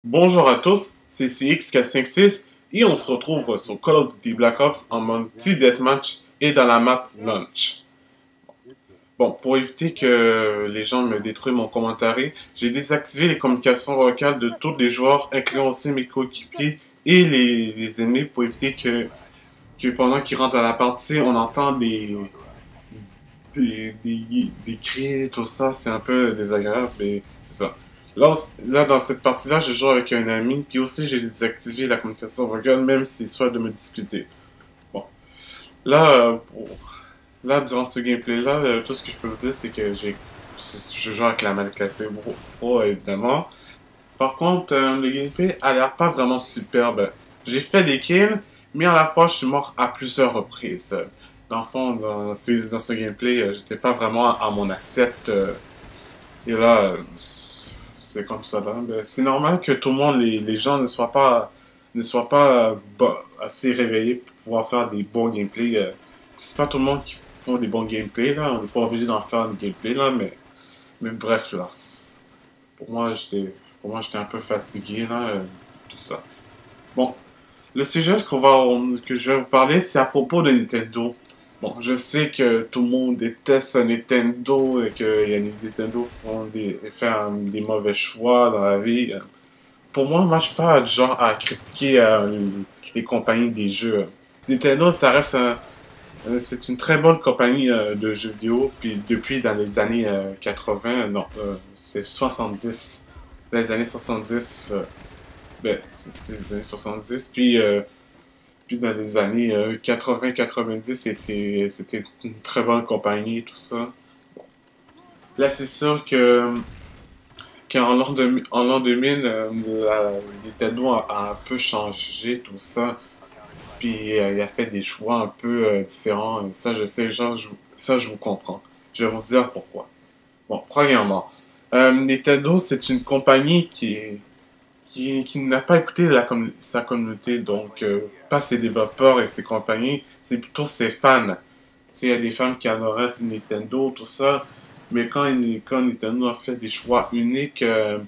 Bonjour à tous, c'est CXK56 et on se retrouve sur Call of Duty Black Ops en mode Deathmatch et dans la map Launch. Bon, pour éviter que les gens me détruisent mon commentaire, j'ai désactivé les communications vocales de tous les joueurs, incluant aussi mes coéquipiers et les ennemis pour éviter que pendant qu'ils rentrent dans la partie, on entend des cris, tout ça, c'est un peu désagréable, mais c'est ça. Là, dans cette partie-là, je joue avec un ami, puis aussi j'ai désactivé la communication vocale, même s'il souhaite de me discuter. Bon. Là, là durant ce gameplay-là, tout ce que je peux vous dire, c'est que je joue avec la manette classique Pro, évidemment. Par contre, le gameplay a l'air pas vraiment superbe. J'ai fait des kills, mais à la fois, je suis mort à plusieurs reprises. Dans le fond, dans ce gameplay, j'étais pas vraiment à mon assiette. Et là, c'est comme ça. Là. C'est normal que tout le monde, les gens ne soient pas assez réveillés pour pouvoir faire des bons gameplays. C'est pas tout le monde qui font des bons gameplays, là. On n'est pas obligé d'en faire des gameplays, là, mais bref, là. Pour moi, j'étais un peu fatigué, là, tout ça. Bon, le sujet que je vais vous parler, c'est à propos de Nintendo. Bon, je sais que tout le monde déteste Nintendo et que Nintendo fait des mauvais choix dans la vie. Pour moi, je suis pas du genre à critiquer les compagnies des jeux. Nintendo, c'est une très bonne compagnie de jeux vidéo. Puis depuis dans les années 80, non, c'est 70. Les années 70, c'est les années 70. Puis dans les années 80-90, c'était une très bonne compagnie, tout ça. Là, c'est sûr qu'en l'an 2000, Nintendo a un peu changé tout ça. Puis il a fait des choix un peu différents. Ça, je sais, ça, je vous comprends. Je vais vous dire pourquoi. Bon, premièrement, Nintendo, c'est une compagnie qui n'a pas écouté sa communauté, donc pas ses développeurs et ses compagnies, c'est plutôt ses fans. Tu sais, il y a des fans qui adoraient Nintendo, tout ça, mais quand Nintendo a fait des choix uniques, les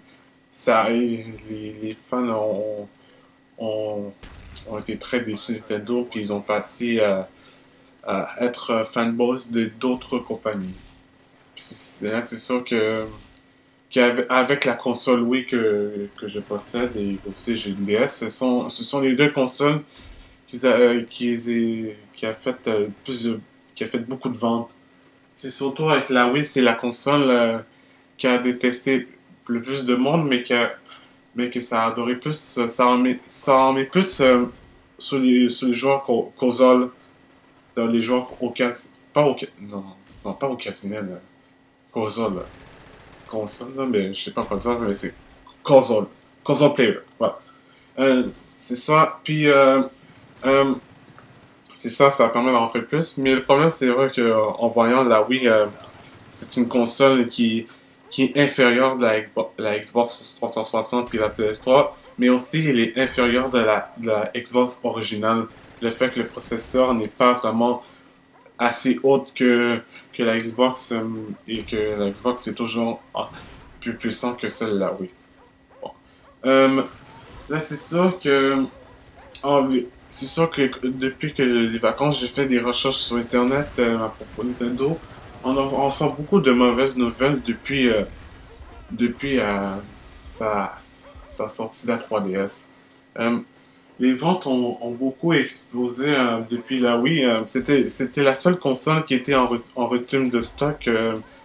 fans ont, ont été très déçus de Nintendo, puis ils ont passé à être fanboys de d'autres compagnies. C'est sûr qu'avec la console Wii que je possède et aussi j'ai une DS, ce sont les deux consoles qui a fait qui a fait beaucoup de ventes. C'est surtout avec la Wii, c'est la console qui a détesté le plus de monde, mais que ça a adoré plus, ça en met plus sur les joueurs console, dans les joueurs pas au, non, non, pas occasionnel, console. Console, là, mais je sais pas quoi dire, mais c'est console. Console player, voilà. C'est ça, puis euh, c'est ça, ça permet d'en rentrer plus. Mais le problème, c'est vrai qu'en voyant la Wii, c'est une console qui est inférieure de la Xbox 360 puis la PS3, mais aussi elle est inférieure de la Xbox originale. Le fait que le processeur n'est pas vraiment assez haute que la Xbox et que la Xbox est toujours plus puissante que celle-là, oui. Bon. Euh, Là, ah oui, c'est sûr que depuis que les vacances, j'ai fait des recherches sur Internet à propos de Nintendo. On sent beaucoup de mauvaises nouvelles depuis sa sortie de la 3DS. Euh, les ventes ont beaucoup explosé depuis la Wii. C'était la seule console qui était en rupture de stock.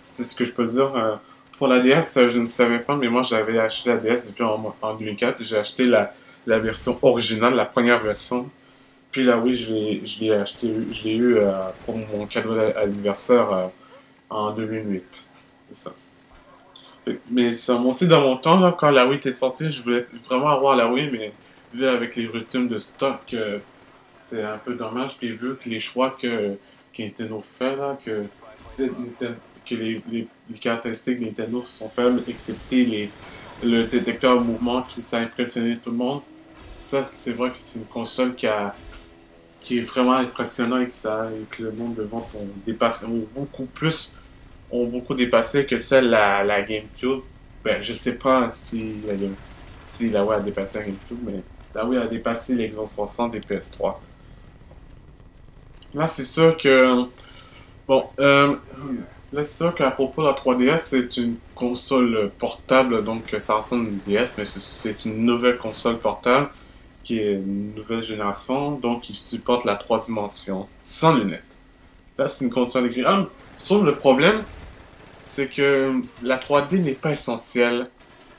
C'est ce que je peux dire. Pour la DS, je ne savais pas, mais moi j'avais acheté la DS depuis en 2004. J'ai acheté la version originale, la première version. Puis la Wii, je l'ai eu pour mon cadeau d'anniversaire en 2008. C'est ça. Mais ça, moi aussi, dans mon temps, là, quand la Wii était sortie, je voulais vraiment avoir la Wii, mais vu avec les ruptures de stock, c'est un peu dommage. Puis vu que les choix que Nintendo fait, là, que les caractéristiques de Nintendo sont faibles, excepté le détecteur de mouvement qui ça a impressionné tout le monde. Ça, c'est vrai que c'est une console qui est vraiment impressionnante et que le nombre de ventes ont beaucoup dépassé que celle la GameCube. Ben, je sais pas si si la Wii a dépassé rien du tout, mais la Wii a dépassé l'Xbox 360 et PS3. Là, c'est sûr que... Bon, là, c'est sûr qu'à propos de la 3DS, c'est une console portable, donc ça ressemble à une DS, mais c'est une nouvelle console portable qui est une nouvelle génération, donc qui supporte la 3 dimensions, sans lunettes. Là, c'est une console agréable. Sauf le problème, c'est que la 3D n'est pas essentielle.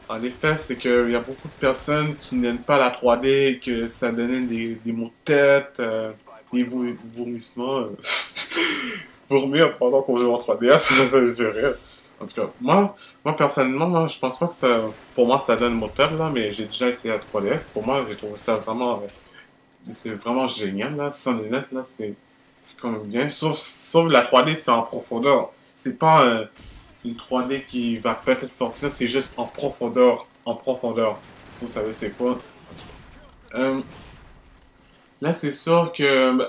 En effet, c'est qu'il y a beaucoup de personnes qui n'aiment pas la 3D, que ça donne des maux de tête, des vomissements. Vomir pendant qu'on joue en 3DS, ça me fait rire. En tout cas, moi personnellement, moi, je pense pas que ça... Pour moi, ça donne mon tête, là, mais j'ai déjà essayé la 3DS. Pour moi, j'ai trouvé ça vraiment... c'est vraiment génial, là. Sans lunettes, là, c'est quand même bien. Sauf la 3D, c'est en profondeur. C'est pas une 3D qui va peut-être sortir, c'est juste en profondeur. En profondeur. Si vous savez c'est quoi. Euh, Là, c'est sûr que...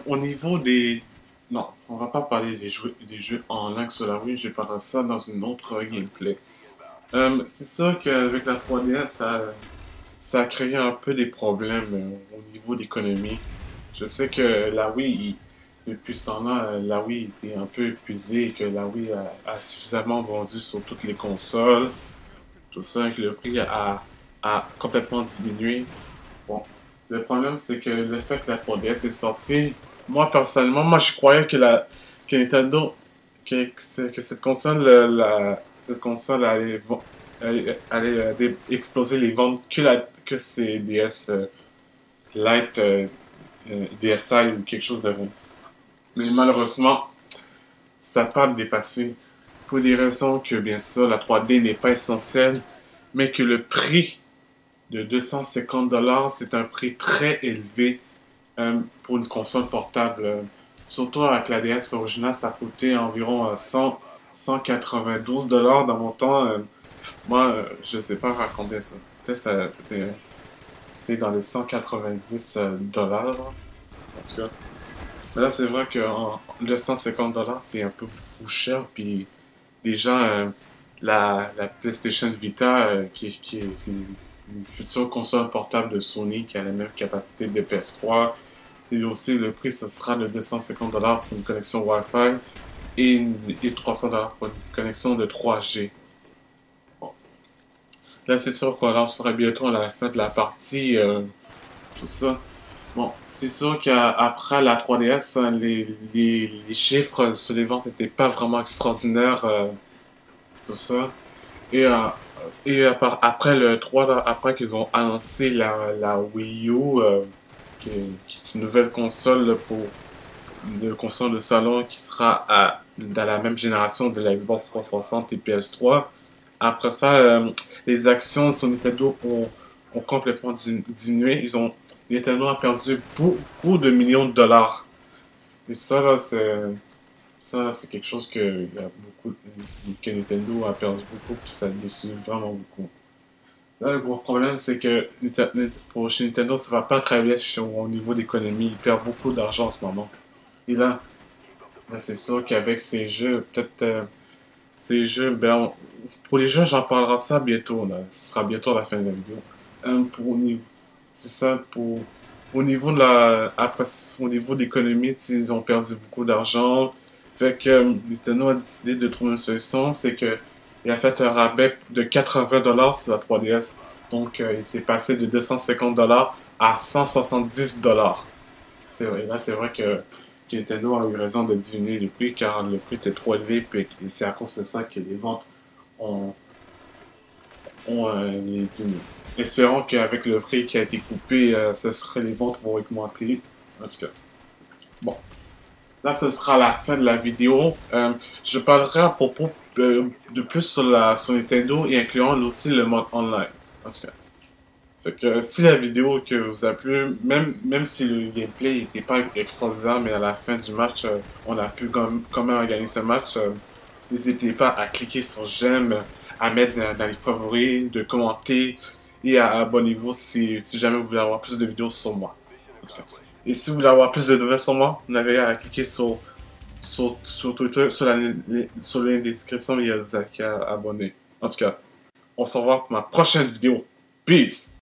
au niveau des... Non, on va pas parler des jeux en langue sur la Wii, je vais parler de ça dans une autre gameplay. C'est sûr qu'avec la 3DS, ça a créé un peu des problèmes au niveau d'économie. Je sais que la Wii, depuis ce temps-là, la Wii était un peu épuisée et que la Wii a suffisamment vendu sur toutes les consoles. Tout ça, que le prix a complètement diminué. Bon, le problème, c'est que le fait que la 3DS est sortie, moi personnellement, moi je croyais que Nintendo, que cette console, cette console allait exploser les ventes que ces DS Lite, DSi ou quelque chose de vrai. Mais malheureusement, ça n'a pas dépassé pour des raisons que bien sûr la 3D n'est pas essentielle, mais que le prix de 250 $, c'est un prix très élevé pour une console portable. Surtout avec la DS originale, ça coûtait environ 192 $ dans mon temps. Moi, je sais pas à combien ça. Peut-être c'était dans les 190 $. En tout cas. Mais là, c'est vrai que 250 $, c'est un peu beaucoup cher. Puis déjà, la PlayStation Vita, c'est une future console portable de Sony qui a la même capacité de PS3. Et aussi, le prix, ce sera de 250 $ pour une connexion Wi-Fi et 300 $ pour une connexion de 3G. Bon. Là, c'est sûr qu'on lancera bientôt à la fin de la partie, tout ça. Bon, c'est sûr qu'après la 3DS, hein, les chiffres sur les ventes n'étaient pas vraiment extraordinaires, tout ça. Et, après le 3, après qu'ils ont annoncé la Wii U, qui est une nouvelle console une console de salon qui sera dans la même génération de la Xbox 360 et PS3. Après ça, les actions sur Nintendo ont complètement diminué. Nintendo a perdu beaucoup de millions de dollars. Et ça, là, c'est quelque chose que Nintendo a perdu beaucoup, puis ça déçu vraiment beaucoup. Là, le gros problème, c'est que chez Nintendo, ça va pas très bien au niveau d'économie. Ils perdent beaucoup d'argent en ce moment. Et là c'est sûr qu'avec ces jeux, peut-être ces jeux, pour les jeux, j'en parlerai ça bientôt. Là. Ce sera bientôt à la fin de la vidéo. C'est ça, au niveau au niveau d'économie, ils ont perdu beaucoup d'argent. Fait que Nintendo a décidé de trouver une solution, c'est que il a fait un rabais de 80 $ sur la 3DS. Donc, il s'est passé de 250 $ à 170 $. C'est vrai, là, c'est vrai que Nintendo a eu raison de diminuer le prix car le prix était trop élevé. Puis c'est à cause de ça que les ventes ont diminué. Espérons qu'avec le prix qui a été coupé, les ventes vont augmenter. En tout cas, bon. Là, ce sera la fin de la vidéo. Je parlerai à propos de plus sur Nintendo et incluant aussi le mode online. En tout cas. Fait que si la vidéo que vous a plu, même si le gameplay n'était pas extraordinaire, mais à la fin du match, on a pu quand même gagner ce match, n'hésitez pas à cliquer sur j'aime, à mettre dans les favoris, de commenter et à abonnez-vous si jamais vous voulez avoir plus de vidéos sur moi. En tout cas. Et si vous voulez avoir plus de nouvelles sur moi, vous n'avez à cliquer sur Twitter, sur le lien de description et vous avez qu'à abonner. En tout cas, On se revoit pour ma prochaine vidéo. Peace!